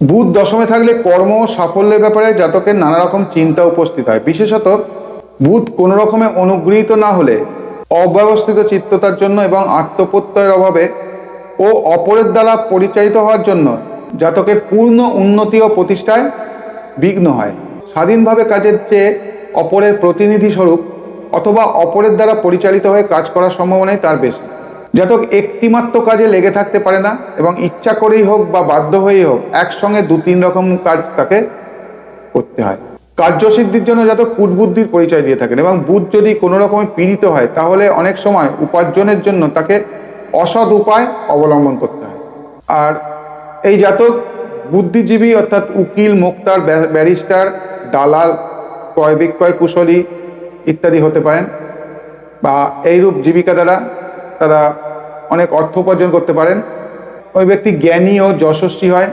বুধ দশমে থাকলে কর্ম ও সাফল্যের ব্যাপারে জাতকের নানা রকম চিন্তা উপস্থিত হয়। বিশেষত বুধ কোনো রকমে অনুগৃহীত না হলে অব্যবস্থিত চিত্ততার জন্য এবং আত্মপ্রত্যয়ের অভাবে ও অপরের দ্বারা পরিচালিত হওয়ার জন্য জাতকের পূর্ণ উন্নতি ও প্রতিষ্ঠায় বিঘ্ন হয়। স্বাধীনভাবে কাজের চেয়ে অপরের প্রতিনিধি স্বরূপ অথবা অপরের দ্বারা পরিচালিত হয়ে কাজ করার সম্ভাবনাই তার বেশি। জাতক একটিমাত্র কাজে লেগে থাকতে পারে না এবং ইচ্ছা করেই হোক বা বাধ্য হয়েই হোক একসঙ্গে দু তিন রকম কাজ তাকে করতে হয়। কার্যসিদ্ধির জন্য জাতক কূটবুদ্ধির পরিচয় দিয়ে থাকেন এবং বুধ যদি কোনো রকমে পীড়িত হয় তাহলে অনেক সময় উপার্জনের জন্য তাকে অসৎ উপায় অবলম্বন করতে হয়। আর এই জাতক বুদ্ধিজীবী অর্থাৎ উকিল, মোক্তার, ব্যারিস্টার, দালাল, ক্রয় বিক্রয় কুশলী ইত্যাদি হতে পারেন, বা এইরূপ জীবিকা দ্বারা তারা অনেক অর্থ উপার্জন করতে পারেন। ওই ব্যক্তি জ্ঞানী ও যশস্বী হয়।